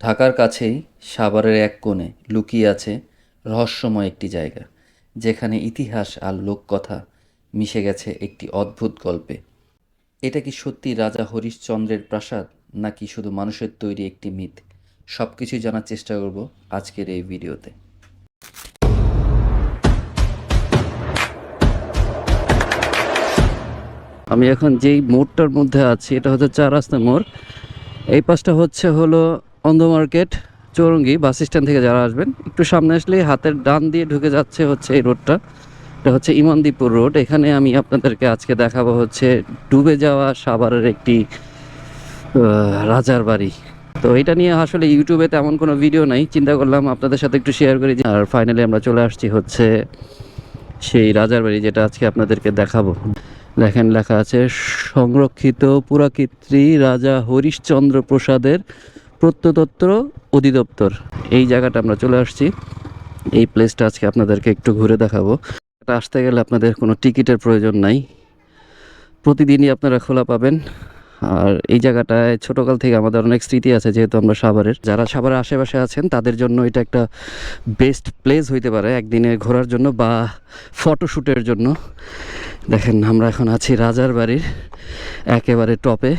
ঢাকার কাছেই সাভারের এক কোণে লুকিয়ে আছে রহস্যময় একটি জায়গা, যেখানে ইতিহাস আর লোককথা মিশে গেছে একটি অদ্ভুত গল্পে। এটা কি সত্যি রাজা হরিশ্চন্দ্রের প্রাসাদ, নাকি শুধু মানুষের তৈরি একটি মিথ? সব কিছুই জানার চেষ্টা করব আজকের এই ভিডিওতে। আমি এখন যেই মোড়টার মধ্যে আছি এটা হচ্ছে ৪ রাস্তা মোড়। এই পাশটা হলো অন্ধ মার্কেট, চৌরঙ্গি বাস স্ট্যান্ড থেকে যারা আসবেন একটু সামনে আসলে হাতের ডান দিয়ে ঢুকে যাচ্ছে এই রোডটা। এটা হচ্ছে ইমানদীপুর রোড। এখানে আমি আপনাদেরকে আজকে দেখাবো ডুবে যাওয়া সাভারের একটি রাজার বাড়ি। তো এটা নিয়ে আসলে ইউটিউবে তেমন কোনো ভিডিও নাই, চিন্তা করলাম আপনাদের সাথে একটু শেয়ার করি। আর ফাইনালি আমরা চলে আসছি সেই রাজার বাড়ি, যেটা আজকে আপনাদেরকে দেখাবো। দেখেন লেখা আছে সংরক্ষিত পুরাকীর্তি রাজা হরিশ্চন্দ্র প্রসাদের প্রত্নতত্ত্ব অধিদপ্তর। এই জায়গাটা আমরা চলে আসছি। এই প্লেসটা আজকে আপনাদেরকে একটু ঘুরে দেখাবো। এটা আসতে গেলে আপনাদের কোনো টিকিটের প্রয়োজন নাই, প্রতিদিনই আপনারা খোলা পাবেন। আর এই জায়গাটায় ছোটকাল থেকে আমাদের অনেক স্মৃতি আছে, যেহেতু আমরা সাভারের। যারা সাভারের আশেপাশে আছেন তাদের জন্য এটা একটা বেস্ট প্লেস হইতে পারে একদিনে ঘোরার জন্য বা ফটোশ্যুটের জন্য। দেখেন আমরা এখন আছি রাজার বাড়ির একেবারে টপে।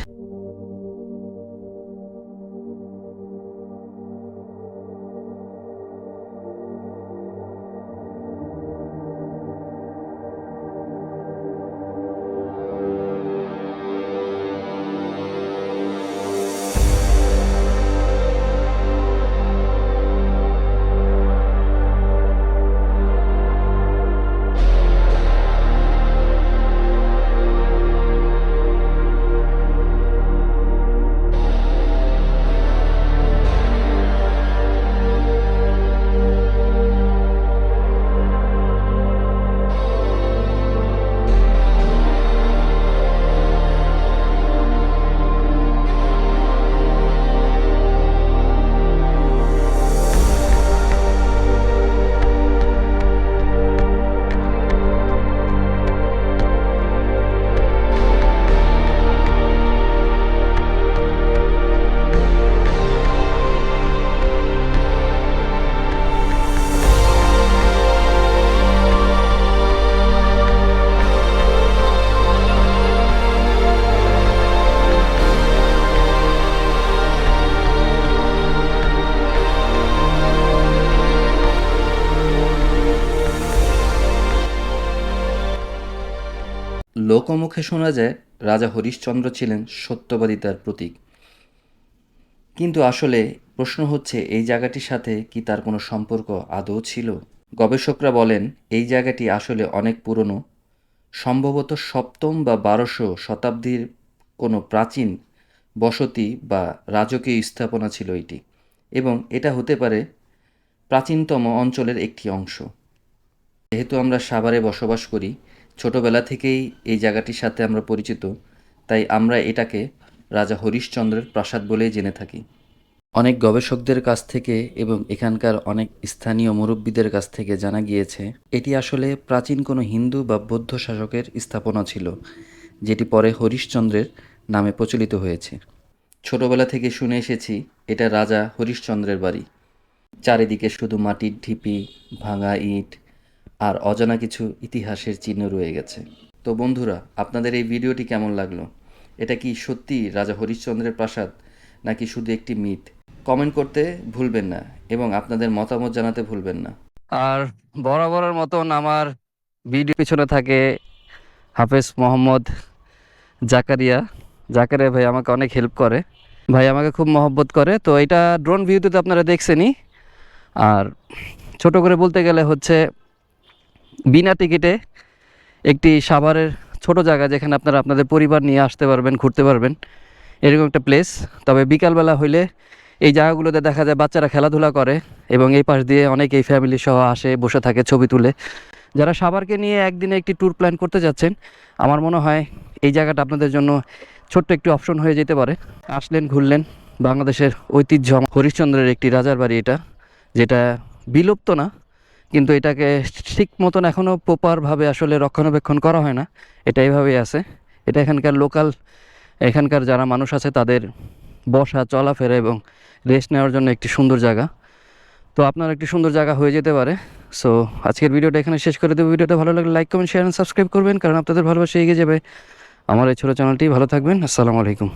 লোকমুখে শোনা যায় রাজা হরিশ্চন্দ্র ছিলেন সত্যবাদিতার প্রতীক, কিন্তু আসলে প্রশ্ন হচ্ছে এই জায়গাটির সাথে কি তার কোনো সম্পর্ক আদৌ ছিল? গবেষকরা বলেন এই জায়গাটি আসলে অনেক পুরনো, সম্ভবত সপ্তম বা ১২শ শতাব্দীর কোনো প্রাচীন বসতি বা রাজকীয় স্থাপনা ছিল এটি, এবং এটা হতে পারে প্রাচীনতম অঞ্চলের একটি অংশ। যেহেতু আমরা সাভারে বসবাস করি, ছোটবেলা থেকেই এই জায়গাটির সাথে আমরা পরিচিত, তাই আমরা এটাকে রাজা হরিশ্চন্দ্রের প্রাসাদ বলেই জেনে থাকি। অনেক গবেষকদের কাছ থেকে এবং এখানকার অনেক স্থানীয় মুরব্বীদের কাছ থেকে জানা গিয়েছে এটি আসলে প্রাচীন কোনো হিন্দু বা বৌদ্ধ শাসকের স্থাপনা ছিল, যেটি পরে হরিশ্চন্দ্রের নামে প্রচলিত হয়েছে। ছোটবেলা থেকে শুনে এসেছি এটা রাজা হরিশ্চন্দ্রের বাড়ি। চারিদিকে শুধু মাটির ঢিপি, ভাঙা ইট আর অজানা কিছু ইতিহাসের চিহ্ন রয়ে গেছে। তো বন্ধুরা, আপনাদের এই ভিডিওটি কেমন লাগলো? এটা কি সত্যি রাজা হরিশ্চন্দ্রের প্রাসাদ, নাকি শুধু একটি মিথ? কমেন্ট করতে ভুলবেন না এবং আপনাদের মতামত জানাতে ভুলবেন না। আর বরাবরের মতন আমার ভিডিও পিছনে থাকে হাফেজ মোহাম্মদ জাকারিয়া। জাকারিয়া ভাই আমাকে অনেক হেল্প করে, ভাই আমাকে খুব মহব্বত করে। তো এটা ড্রোন ভিউতে তো আপনারা দেখছেনই। আর ছোট করে বলতে গেলে বিনা টিকিটে একটি সাভারের ছোট জায়গা, যেখানে আপনারা আপনাদের পরিবার নিয়ে আসতে পারবেন, ঘুরতে পারবেন, এরকম একটা প্লেস। তবে বিকালবেলা হইলে এই জায়গাগুলোতে দেখা যায় বাচ্চারা খেলাধুলা করে, এবং এই পাশ দিয়ে অনেকেই ফ্যামিলি সহ আসে, বসে থাকে, ছবি তুলে। যারা সাভারকে নিয়ে একদিনে একটি ট্যুর প্ল্যান করতে যাচ্ছেন, আমার মনে হয় এই জায়গাটা আপনাদের জন্য ছোট্ট একটি অপশন হয়ে যেতে পারে। আসলেন, ঘুরলেন, বাংলাদেশের ঐতিহ্য হরিশ্চন্দ্রের একটি রাজার বাড়ি এটা, যেটা বিলুপ্ত না, কিন্তু এটাকে ঠিক মতন এখনও প্রপারভাবে আসলে রক্ষণাবেক্ষণ করা হয় না, এটা এইভাবেই আছে। এটা এখানকার যারা মানুষ আছে তাদের বসা, চলাফেরা এবং রেস্ট নেওয়ার জন্য একটি সুন্দর জায়গা। তো আপনার একটি সুন্দর জায়গা হয়ে যেতে পারে। সো আজকের ভিডিওটা এখানে শেষ করে দেবো। ভিডিওটা ভালো লাগলে like comment share and subscribe করবেন, কারণ আপনাদের ভালোবাসা এগিয়ে যাবে আমার এই ছোটো চ্যানেলটি। ভালো থাকবেন। আসসালামু আলাইকুম।